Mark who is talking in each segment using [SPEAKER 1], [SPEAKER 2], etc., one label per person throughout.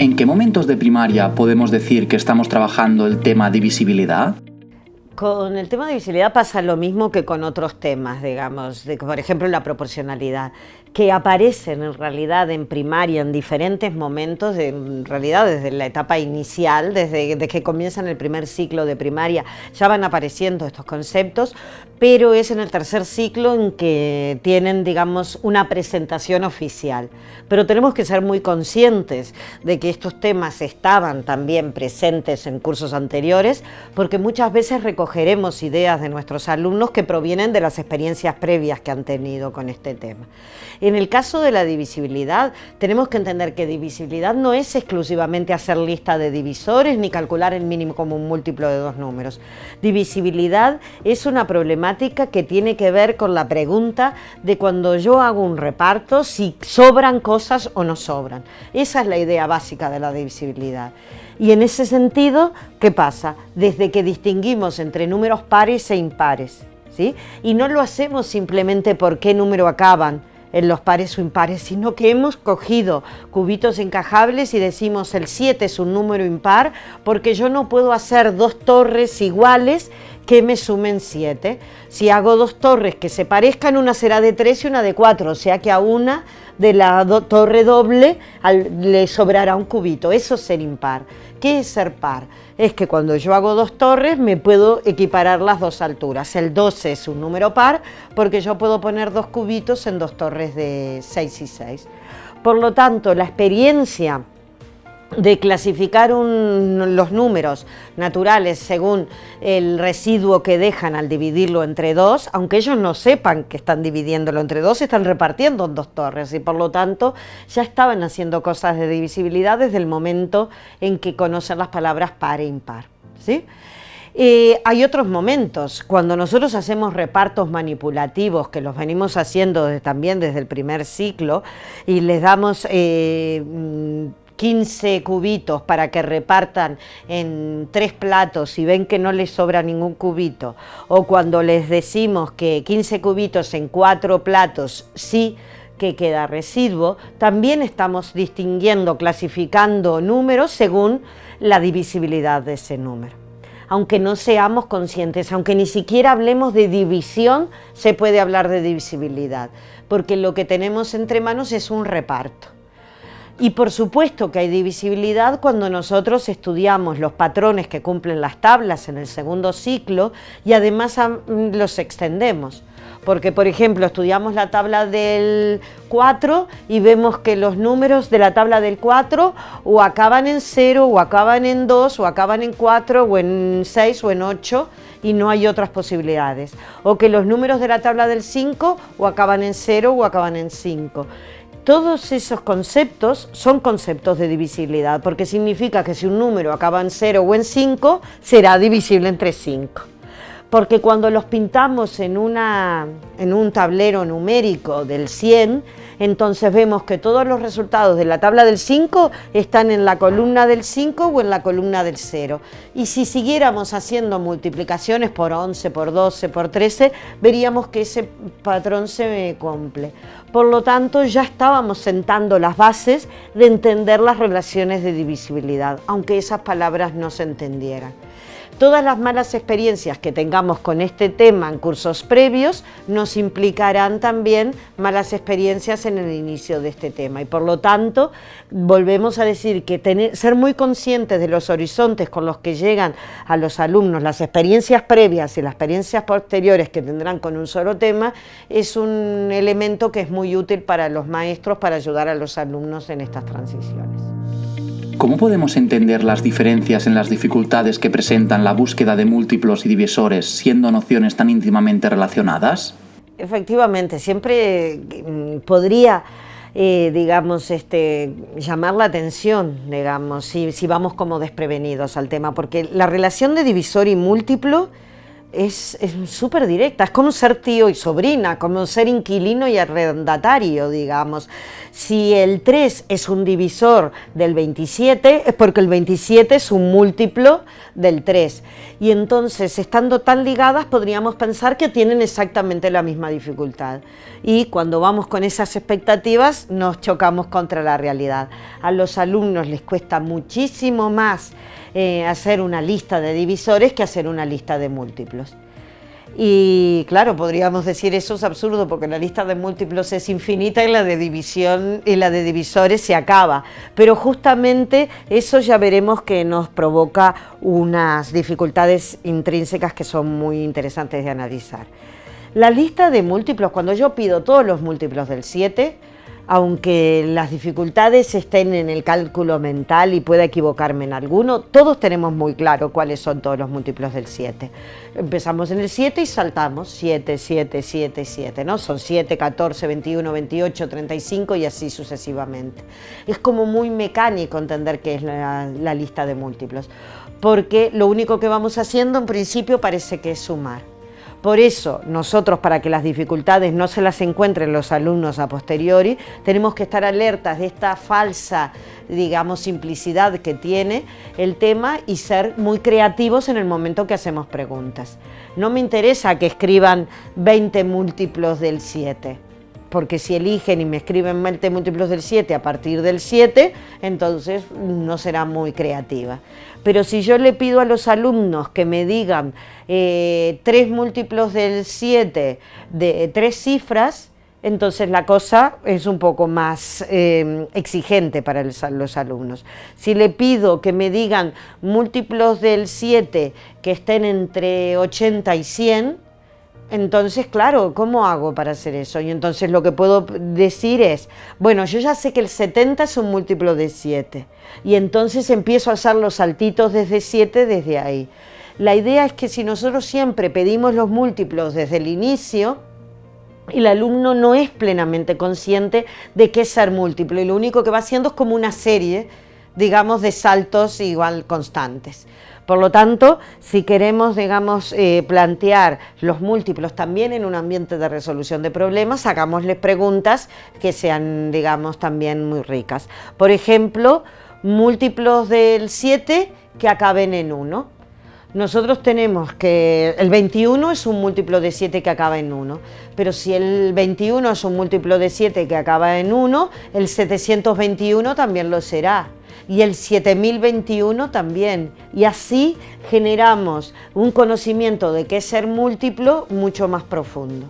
[SPEAKER 1] ¿En qué momentos de primaria podemos decir que estamos trabajando el tema divisibilidad?
[SPEAKER 2] Con el tema de divisibilidad pasa lo mismo que con otros temas, digamos, por ejemplo la proporcionalidad, que aparecen en realidad en primaria en diferentes momentos, en realidad desde la etapa inicial, desde que comienzan el primer ciclo de primaria, ya van apareciendo estos conceptos, pero es en el tercer ciclo en que tienen, digamos, una presentación oficial. Pero tenemos que ser muy conscientes de que estos temas estaban también presentes en cursos anteriores, porque muchas veces recogeremos ideas de nuestros alumnos que provienen de las experiencias previas que han tenido con este tema. En el caso de la divisibilidad, tenemos que entender que divisibilidad no es exclusivamente hacer lista de divisores ni calcular el mínimo común múltiplo de dos números. Divisibilidad es una problemática que tiene que ver con la pregunta de cuando yo hago un reparto, si sobran cosas o no sobran. Esa es la idea básica de la divisibilidad. Y en ese sentido, ¿qué pasa? Desde que distinguimos entre números pares e impares, ¿sí? Y no lo hacemos simplemente por qué número acaban en los pares o impares, sino que hemos cogido cubitos encajables y decimos el 7 es un número impar porque yo no puedo hacer dos torres iguales que me sumen 7. Si hago dos torres que se parezcan, una será de 3 y una de 4, o sea que a una de la torre doble le sobrará un cubito. Eso es ser impar. ¿Qué es ser par? Es que cuando yo hago dos torres me puedo equiparar las dos alturas. El 12 es un número par porque yo puedo poner dos cubitos en dos torres de 6 y 6. Por lo tanto, la experiencia de clasificar los números naturales según el residuo que dejan al dividirlo entre dos, aunque ellos no sepan que están dividiéndolo entre dos, están repartiendo en dos torres y por lo tanto ya estaban haciendo cosas de divisibilidad desde el momento en que conocen las palabras par e impar, ¿sí? Hay otros momentos, cuando nosotros hacemos repartos manipulativos, que los venimos haciendo también desde el primer ciclo, y les damos 15 cubitos para que repartan en 3 platos y ven que no les sobra ningún cubito, o cuando les decimos que 15 cubitos en 4 platos sí que queda residuo, también estamos distinguiendo, clasificando números según la divisibilidad de ese número. Aunque no seamos conscientes, aunque ni siquiera hablemos de división, se puede hablar de divisibilidad, porque lo que tenemos entre manos es un reparto. Y por supuesto que hay divisibilidad cuando nosotros estudiamos los patrones que cumplen las tablas en el segundo ciclo y además los extendemos. Porque, por ejemplo, estudiamos la tabla del 4 y vemos que los números de la tabla del 4 o acaban en 0, o acaban en 2, o acaban en 4, o en 6, o en 8, y no hay otras posibilidades. O que los números de la tabla del 5 o acaban en 0 o acaban en 5. Todos esos conceptos son conceptos de divisibilidad, porque significa que si un número acaba en 0 o en 5, será divisible entre 5. Porque cuando los pintamos en un tablero numérico del 100, entonces vemos que todos los resultados de la tabla del 5 están en la columna del 5 o en la columna del 0. Y si siguiéramos haciendo multiplicaciones por 11, por 12, por 13, veríamos que ese patrón se cumple. Por lo tanto, ya estábamos sentando las bases de entender las relaciones de divisibilidad, aunque esas palabras no se entendieran. Todas las malas experiencias que tengamos con este tema en cursos previos nos implicarán también malas experiencias en el inicio de este tema y por lo tanto volvemos a decir que ser muy conscientes de los horizontes con los que llegan a los alumnos, las experiencias previas y las experiencias posteriores que tendrán con un solo tema es un elemento que es muy útil para los maestros para ayudar a los alumnos en estas transiciones.
[SPEAKER 1] ¿Cómo podemos entender las diferencias en las dificultades que presentan la búsqueda de múltiplos y divisores, siendo nociones tan íntimamente relacionadas?
[SPEAKER 2] Efectivamente, siempre podría, llamar la atención, si vamos como desprevenidos al tema, porque la relación de divisor y múltiplo es súper directa, es como ser tío y sobrina, como ser inquilino y arrendatario, digamos. Si el 3 es un divisor del 27, es porque el 27 es un múltiplo del 3. Y entonces, estando tan ligadas, podríamos pensar que tienen exactamente la misma dificultad. Y cuando vamos con esas expectativas, nos chocamos contra la realidad. A los alumnos les cuesta muchísimo más hacer una lista de divisores que hacer una lista de múltiplos. Y claro, podríamos decir eso es absurdo porque la lista de múltiplos es infinita y la de división y la de divisores se acaba. Pero justamente eso ya veremos que nos provoca unas dificultades intrínsecas que son muy interesantes de analizar. La lista de múltiplos, cuando yo pido todos los múltiplos del 7, aunque las dificultades estén en el cálculo mental y pueda equivocarme en alguno, todos tenemos muy claro cuáles son todos los múltiplos del 7. Empezamos en el 7 y saltamos 7, 7, 7, 7, ¿no? Son 7, 14, 21, 28, 35 y así sucesivamente. Es como muy mecánico entender qué es la lista de múltiplos, porque lo único que vamos haciendo en principio parece que es sumar. Por eso, nosotros, para que las dificultades no se las encuentren los alumnos a posteriori, tenemos que estar alertas de esta falsa, digamos, simplicidad que tiene el tema y ser muy creativos en el momento que hacemos preguntas. No me interesa que escriban 20 múltiplos del 7, porque si eligen y me escriben 20 múltiplos del 7 a partir del 7, entonces no será muy creativa. Pero si yo le pido a los alumnos que me digan 3 múltiplos del 7 de 3 cifras, entonces la cosa es un poco más exigente para los alumnos. Si le pido que me digan múltiplos del 7 que estén entre 80 y 100, entonces, claro, ¿cómo hago para hacer eso? Y entonces lo que puedo decir es, bueno, yo ya sé que el 70 es un múltiplo de 7, y entonces empiezo a hacer los saltitos desde 7 desde ahí. La idea es que si nosotros siempre pedimos los múltiplos desde el inicio, el alumno no es plenamente consciente de qué es ser múltiplo, y lo único que va haciendo es como una serie, digamos, de saltos igual constantes. Por lo tanto, si queremos, digamos, plantear los múltiplos también en un ambiente de resolución de problemas, hagámosles preguntas que sean, digamos, también muy ricas. Por ejemplo, múltiplos del 7 que acaben en 1. Nosotros tenemos que el 21 es un múltiplo de 7 que acaba en 1, pero si el 21 es un múltiplo de 7 que acaba en 1, el 721 también lo será. Y el 7021 también, y así generamos un conocimiento de qué es ser múltiplo mucho más profundo.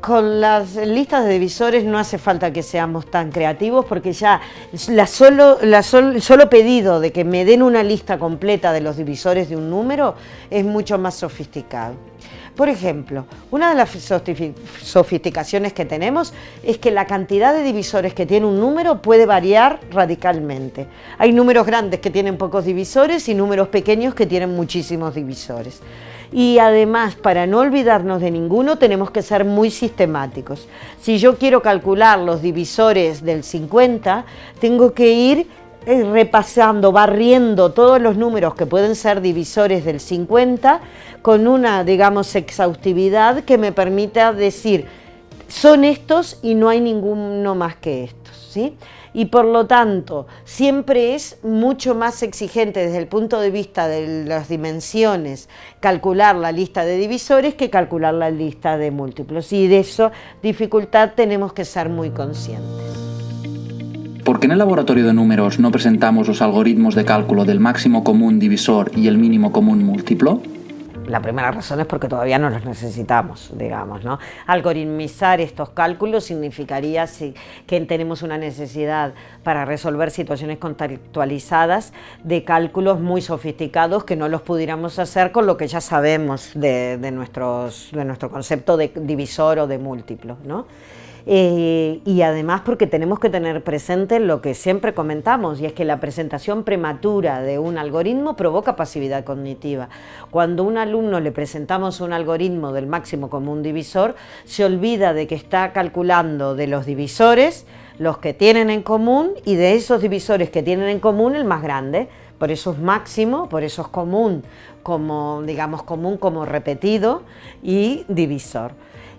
[SPEAKER 2] Con las listas de divisores no hace falta que seamos tan creativos, porque ya el solo pedido de que me den una lista completa de los divisores de un número es mucho más sofisticado. Por ejemplo, una de las sofisticaciones que tenemos es que la cantidad de divisores que tiene un número puede variar radicalmente. Hay números grandes que tienen pocos divisores y números pequeños que tienen muchísimos divisores. Y además, para no olvidarnos de ninguno, tenemos que ser muy sistemáticos. Si yo quiero calcular los divisores del 50, tengo que ir repasando, barriendo todos los números que pueden ser divisores del 50 con una, digamos, exhaustividad que me permita decir, son estos y no hay ninguno más que estos, ¿sí? Y por lo tanto, siempre es mucho más exigente desde el punto de vista de las dimensiones calcular la lista de divisores que calcular la lista de múltiplos. Y de esa dificultad tenemos que ser muy conscientes.
[SPEAKER 1] ¿Por qué en el laboratorio de números no presentamos los algoritmos de cálculo del máximo común divisor y el mínimo común múltiplo?
[SPEAKER 2] La primera razón es porque todavía no los necesitamos, digamos, ¿no? Algoritmizar estos cálculos significaría que tenemos una necesidad para resolver situaciones contextualizadas de cálculos muy sofisticados que no los pudiéramos hacer con lo que ya sabemos de nuestro concepto de divisor o de múltiplo, ¿no? Y además porque tenemos que tener presente lo que siempre comentamos, y es que la presentación prematura de un algoritmo provoca pasividad cognitiva. Cuando a un alumno le presentamos un algoritmo del máximo común divisor, se olvida de que está calculando de los divisores los que tienen en común, y de esos divisores que tienen en común el más grande, Por eso es máximo, por eso es común, como digamos común como repetido y divisor.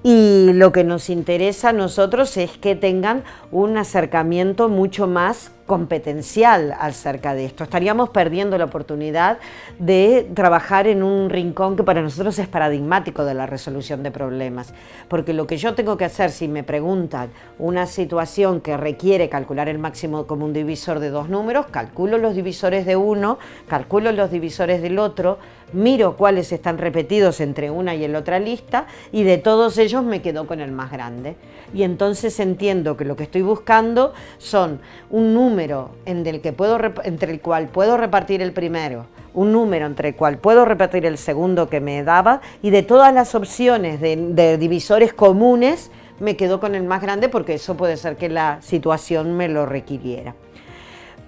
[SPEAKER 2] Y lo que nos interesa a nosotros es que tengan un acercamiento mucho más competencial acerca de esto. Estaríamos perdiendo la oportunidad de trabajar en un rincón que para nosotros es paradigmático de la resolución de problemas, porque lo que yo tengo que hacer si me preguntan una situación que requiere calcular el máximo común divisor de dos números, calculo los divisores de uno, calculo los divisores del otro, miro cuáles están repetidos entre una y la otra lista y de todos ellos me quedo con el más grande. Y entonces entiendo que lo que estoy buscando son un número entre el cual puedo repartir el primero, un número entre el cual puedo repartir el segundo que me daba, y de todas las opciones de divisores comunes me quedo con el más grande porque eso puede ser que la situación me lo requiriera.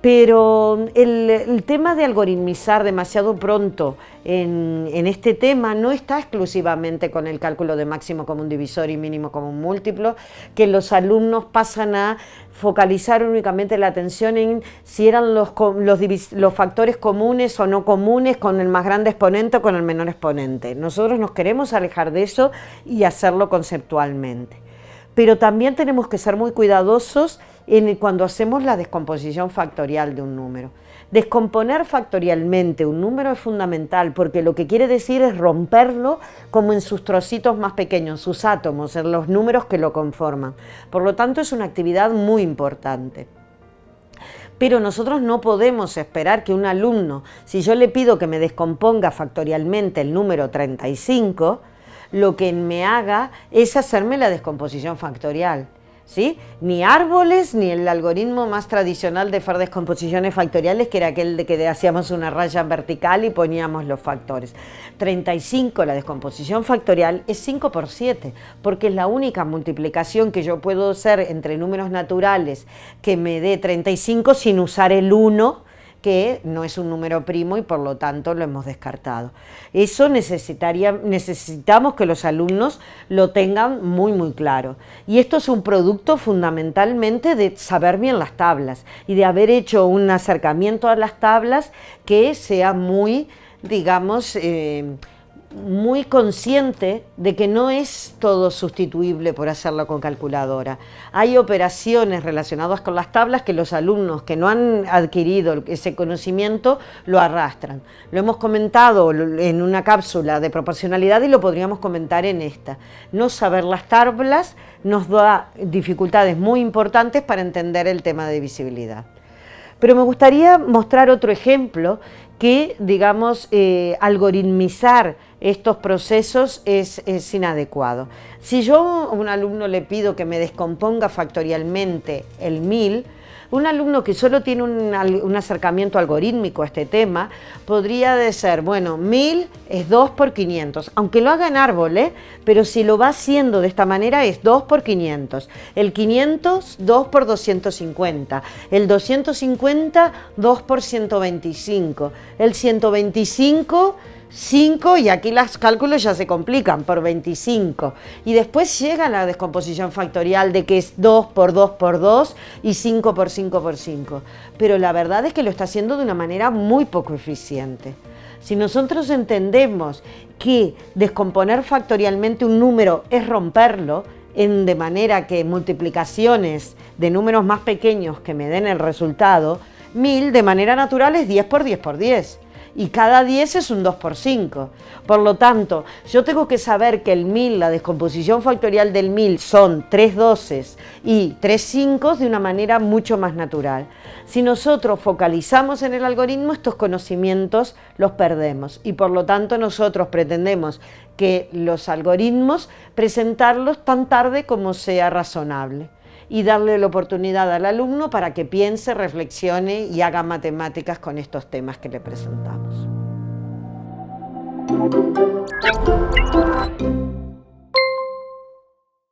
[SPEAKER 2] Pero el tema de algoritmizar demasiado pronto en este tema no está exclusivamente con el cálculo de máximo común divisor y mínimo común múltiplo, que los alumnos pasan a focalizar únicamente la atención en si eran los factores comunes o no comunes con el más grande exponente o con el menor exponente. Nosotros nos queremos alejar de eso y hacerlo conceptualmente. Pero también tenemos que ser muy cuidadosos cuando hacemos la descomposición factorial de un número. Descomponer factorialmente un número es fundamental porque lo que quiere decir es romperlo como en sus trocitos más pequeños, sus átomos, en los números que lo conforman. Por lo tanto, es una actividad muy importante. Pero nosotros no podemos esperar que un alumno, si yo le pido que me descomponga factorialmente el número 35, lo que me haga es hacerme la descomposición factorial, ¿sí? Ni árboles, ni el algoritmo más tradicional de hacer descomposiciones factoriales, que era aquel de que hacíamos una raya vertical y poníamos los factores. 35, la descomposición factorial, es 5 por 7, porque es la única multiplicación que yo puedo hacer entre números naturales que me dé 35 sin usar el 1, que no es un número primo y por lo tanto lo hemos descartado. Eso necesitamos que los alumnos lo tengan muy muy claro. Y esto es un producto fundamentalmente de saber bien las tablas y de haber hecho un acercamiento a las tablas que sea muy, digamos, muy consciente de que no es todo sustituible por hacerlo con calculadora. Hay operaciones relacionadas con las tablas que los alumnos que no han adquirido ese conocimiento lo arrastran. Lo hemos comentado en una cápsula de proporcionalidad y lo podríamos comentar en esta. No saber las tablas nos da dificultades muy importantes para entender el tema de divisibilidad. Pero me gustaría mostrar otro ejemplo que, digamos, algoritmizar estos procesos es inadecuado. Si yo a un alumno le pido que me descomponga factorialmente el 1000, un alumno que solo tiene un acercamiento algorítmico a este tema, podría ser, bueno, 1000 es 2 por 500, aunque lo haga en árbol, pero si lo va haciendo de esta manera es 2 por 500, el 500, 2 por 250, el 250, 2 por 125, el 125, 5, y aquí los cálculos ya se complican, por 25. Y después llega la descomposición factorial de que es 2 por 2 por 2 y 5 por 5 por 5. Pero la verdad es que lo está haciendo de una manera muy poco eficiente. Si nosotros entendemos que descomponer factorialmente un número es romperlo, de manera que multiplicaciones de números más pequeños que me den el resultado, 1000 de manera natural es 10 por 10 por 10. Y cada 10 es un 2 por 5. Por lo tanto, yo tengo que saber que el 1000, la descomposición factorial del 1000 son 3 doces y 3 5 de una manera mucho más natural. Si nosotros focalizamos en el algoritmo, estos conocimientos los perdemos y por lo tanto nosotros pretendemos que los algoritmos presentarlos tan tarde como sea razonable y darle la oportunidad al alumno para que piense, reflexione y haga matemáticas con estos temas que le presentamos.